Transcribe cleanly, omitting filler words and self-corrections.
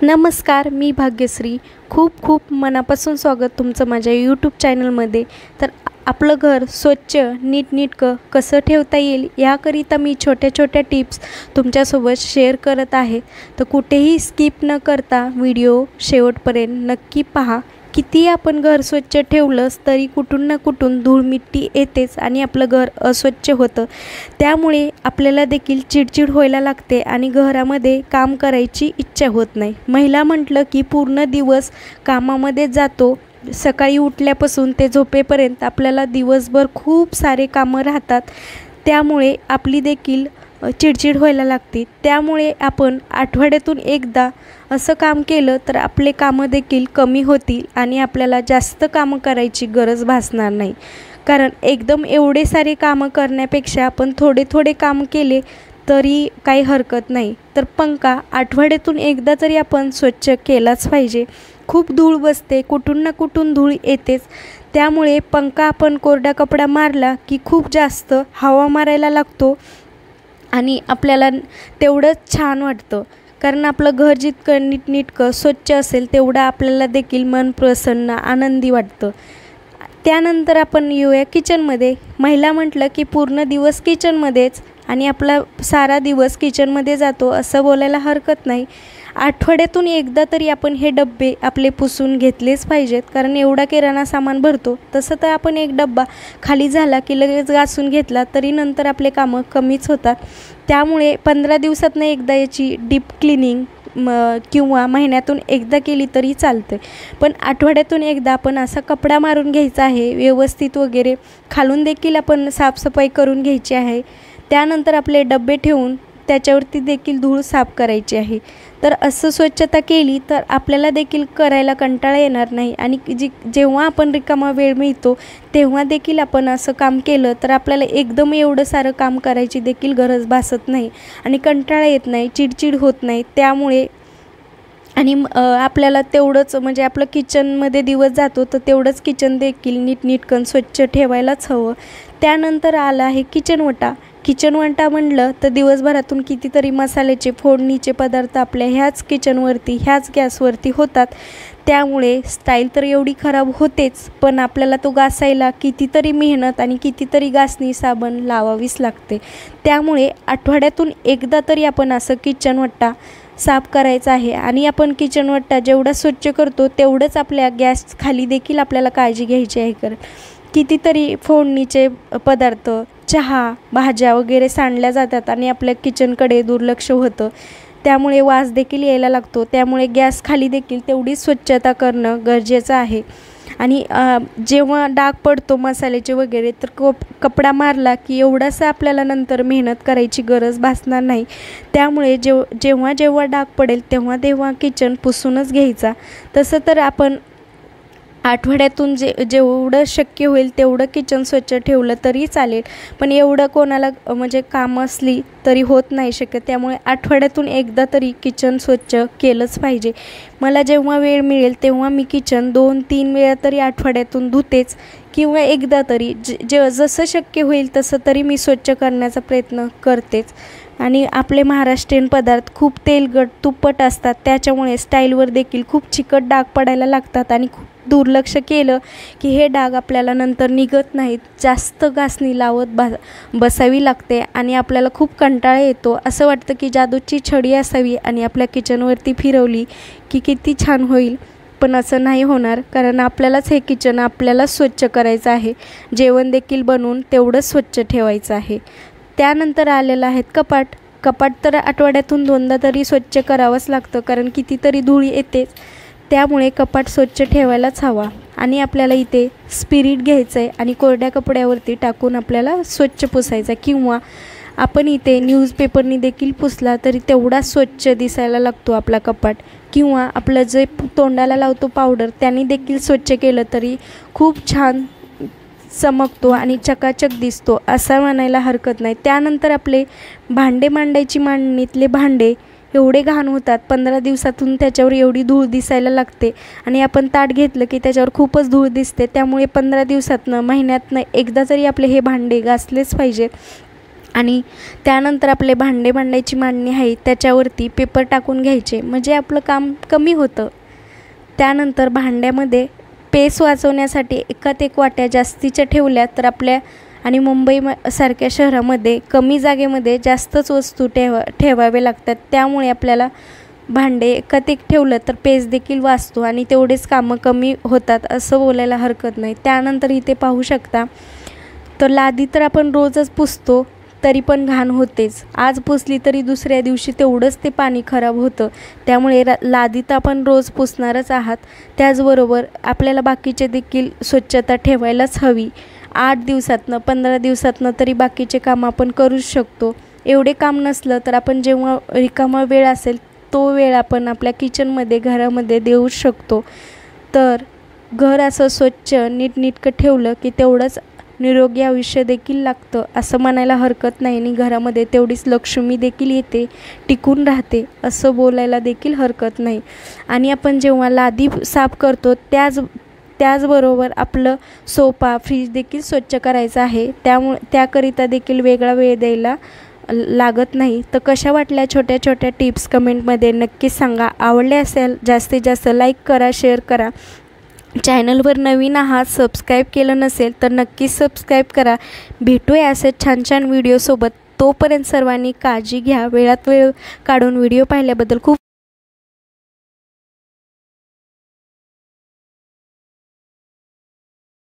नमस्कार, मी भाग्यश्री. खूप खूप मनापासून स्वागत तुमचं माझ्या यूट्यूब चॅनलमध्ये. तर आपलं घर स्वच्छ नीटनेटकं कसं ठेवता येईल याकरिता मी छोट्या छोट्या टिप्स तुमच्यासोबत शेअर करत आहे. तर कुठेही स्किप न करता व्हिडिओ शेवटपर्यंत नक्की पहा. किती आपण घर स्वच्छ ठेवलंच तरी कुठून ना कुठून धूळ मिट्टी येतेच आणि आपलं घर अस्वच्छ होतं. त्यामुळे आपल्याला देखील चिडचिड व्हायला लागते आणि घरामध्ये काम करायची इच्छा होत नाही. महिला म्हटलं की पूर्ण दिवस कामामध्ये जातो. सकाळी उठल्यापासून ते झोपेपर्यंत आपल्याला दिवसभर खूप सारे कामं राहतात. त्यामुळे आपली देखील चिडचिड व्हायला लागते. त्यामुळे आपण आठवड्यातून एकदा असं काम केलं तर आपले कामं देखील कमी होतील आणि आपल्याला जास्त कामं करायची गरज भासणार नाही. कारण एकदम एवढे सारे कामं करण्यापेक्षा आपण थोडे थोडे काम केले तरी काही हरकत नाही. तर पंखा आठवड्यातून एकदा तरी आपण स्वच्छ केलाच पाहिजे. खूप धूळ बसते, कुठून ना कुठून धूळ येतेच. त्यामुळे पंखा आपण कोरडा कपडा मारला की खूप जास्त हवा मारायला लागतो आणि आपल्याला तेवढंच छान वाटतं. कारण आपलं घर जितकं नीटनेटकं स्वच्छ असेल तेवढं आपल्याला देखील मन प्रसन्न आनंदी वाटतं. त्यानंतर आपण येऊया किचनमध्ये. महिला म्हटलं की पूर्ण दिवस किचनमध्येच आणि आपला सारा दिवस किचनमध्ये जातो असं बोलायला हरकत नाही. आठवड्यातून एकदा तरी आपण हे डब्बे आपले पुसून घेतलेच पाहिजेत. कारण एवढा किराणा सामान भरतो. तसं तर आपण एक डब्बा खाली झाला की लगेच घासून घेतला तरी नंतर आपले कामं कमीच होतात. त्यामुळे 15 दिवसातनं एकदा याची डीप क्लिनिंग किंवा महिन्यातून एकदा केली तरी चालते. पण आठवड्यातून एकदा आपण असा कपडा मारून घ्यायचा आहे व्यवस्थित वगैरे. खालून देखील आपण साफसफाई करून घ्यायची आहे. त्यानंतर आपले डब्बे ठेवून त्याच्यावरती देखील धूळ साफ करायची आहे. तर असं स्वच्छता केली तर आपल्याला देखील करायला कंटाळा येणार नाही आणि जेव्हा आपण रिकामा वेळ मिळतो तेव्हा देखील आपण असं काम केलं तर आपल्याला एकदम एवढं सारं काम करायची देखील गरज भासत नाही आणि कंटाळा येत नाही, चिडचिड होत नाही. त्यामुळे आणि आपल्याला तेवढंच म्हणजे आपलं किचनमध्ये दिवस जातो तर तेवढंच किचन देखील नीटनेटकं स्वच्छ ठेवायलाच हवं. त्यानंतर आला आहे किचनवटा. किचनवटा म्हणलं तर दिवसभरातून कितीतरी मसाल्याचे फोडणीचे पदार्थ आपल्या ह्याच किचनवरती ह्याच गॅसवरती होतात. त्यामुळे स्टाईल तर एवढी खराब होतेच, पण आपल्याला तो घासायला कितीतरी मेहनत आणि कितीतरी घासणी साबण लावावीच लागते. त्यामुळे आठवड्यातून एकदा तरी आपण असं किचनवटा साफ करायचा आहे. आणि आपण किचनवटा जेवढा स्वच्छ करतो तेवढंच आपल्या गॅस खाली देखील आपल्याला काळजी घ्यायची आहे. कारण कितीतरी फोडणीचे पदार्थ, चहा, भाज्या वगैरे सांडल्या जातात आणि आपल्या किचनकडे दुर्लक्ष होतं. त्यामुळे वास देखील यायला लागतो. त्यामुळे गॅस खाली देखील तेवढी स्वच्छता करणं गरजेचं आहे. आणि जेव्हा डाग पडतो मसाल्याचे वगैरे तर कपडा मारला की एवढासा आपल्याला नंतर मेहनत करायची गरज भासणार नाही. त्यामुळे जेव्हा जेव्हा डाग पडेल तेव्हा तेव्हा किचन पुसूनच घ्यायचा. तसं तर आपण आठवड्यातून जेवढं शक्य होईल तेवढं किचन स्वच्छ ठेवलं तरी चालेल. पण एवढं कोणाला म्हणजे कामं असली तरी होत नाही शक्य. त्यामुळे आठवड्यातून एकदा तरी किचन स्वच्छ केलंच पाहिजे. मला जेव्हा वेळ मिळेल तेव्हा मी किचन 2-3 वेळा तरी आठवड्यातून धुतेच किंवा एकदा तरी जसं शक्य होईल तसं तरी मी स्वच्छ करण्याचा प्रयत्न करतेच. आणि आपले महाराष्ट्रीयन पदार्थ खूप तेलकट तुप्पट असतात. त्याच्यामुळे स्टाईलवर देखील खूप चिकट डाग पडायला लागतात आणि खूप दुर्लक्ष केलं की हे डाग आपल्याला नंतर निघत नाहीत. जास्त घासणी लावत बसावी लागते आणि आपल्याला खूप कंटाळा येतो. असं वाटतं की जादूची छडी असावी आणि आपल्या किचनवरती फिरवली की किती छान होईल. पण असं नाही होणार. कारण आपल्यालाच हे किचन आपल्यालाच स्वच्छ करायचं आहे. जेवण देखील बनवून तेवढंच स्वच्छ ठेवायचं आहे. त्यानंतर आलेलं आहेत कपाट. कपाट तर आठवड्यातून 2दा तरी स्वच्छ करावंच लागतं. कारण कितीतरी धूळ येतेच. त्यामुळे कपाट स्वच्छ ठेवायलाच हवा. आणि आपल्याला इथे स्पिरिट घ्यायचं आहे आणि कोरड्या कपड्यावरती टाकून आपल्याला स्वच्छ पुसायचं किंवा आपण इथे न्यूजपेपरनी देखील पुसला तरी तेवढा स्वच्छ दिसायला लागतो आपला कपाट. किंवा आपलं जे तोंडाला लावतो पावडर त्याने देखील स्वच्छ केलं तरी खूप छान चमकतो आणि चकाचक दिसतो असं म्हणायला हरकत नाही. त्यानंतर आपले भांडे मांडायची मांडणीतले भांडे एवढे घाण होतात. 15 दिवसातून त्याच्यावर एवढी धूळ दिसायला लागते आणि आपण ताट घेतलं की त्याच्यावर खूपच धूळ दिसते. त्यामुळे 15 दिवसातनं महिन्यातनं एकदा तरी आपले हे भांडे घासलेच पाहिजेत. आणि त्यानंतर आपले भांडे मांडायची मांडणी आहे त्याच्यावरती पेपर टाकून घ्यायचे, म्हणजे आपलं काम कमी होतं. त्यानंतर भांड्यामध्ये पेस वाचवण्यासाठी एकात एक वाट्या जास्तीच्या ठेवल्या तर आपल्या आणि मुंबई सारख्या शहरामध्ये कमी जागेमध्ये जास्तच वस्तू ठेवावे लागतात. त्यामुळे आपल्याला भांडे एकात एक ठेवलं तर पेस देखील वाचतो आणि तेवढेच कामं कमी होतात असं बोलायला हरकत नाही. त्यानंतर इथे पाहू शकता, तर लादी तर आपण रोजच पुसतो तरी पण घाण होतेच. आज पुसली तरी दुसऱ्या दिवशी तेवढंच ते पाणी खराब होतं. त्यामुळे लादी तर आपण रोज पुसणारच आहात. त्याचबरोबर आपल्याला बाकीचे देखील स्वच्छता ठेवायलाच हवी. 8 दिवसातनं 15 दिवसातनं तरी बाकीचे काम आपण करूच शकतो. एवढे काम नसलं तर आपण जेव्हा रिकामा वेळ असेल तो वेळ आपण आपल्या किचनमध्ये घरामध्ये देऊ शकतो. तर घर असं स्वच्छ नीटनेटकं ठेवलं की तेवढंच निरोगी आयुष्य देखील लागतं असं म्हणायला हरकत नाही आणि घरामध्ये तेवढीच लक्ष्मी देखील येते, टिकून राहते असं बोलायला देखील हरकत नाही. आणि आपण जेव्हा लादी साफ करतो त्याचबरोबर आपलं सोफा फ्रीज देखील स्वच्छ करायचं आहे. त्याकरिता देखील वेगळा वेळ द्यायला लागत नाही. तर कशा वाटल्या छोट्या छोट्या टिप्स कमेंटमध्ये नक्कीच सांगा. आवडले असेल जास्तीत जास्त लाईक करा, शेअर करा. चॅनलवर नवीन आहात, सबस्क्राईब केलं नसेल तर नक्कीच सबस्क्राईब करा. भेटूया असे छान छान व्हिडिओसोबत. तोपर्यंत सर्वांनी काळजी घ्या. वेळात वेळ काढून व्हिडिओ पाहिल्याबद्दल खूप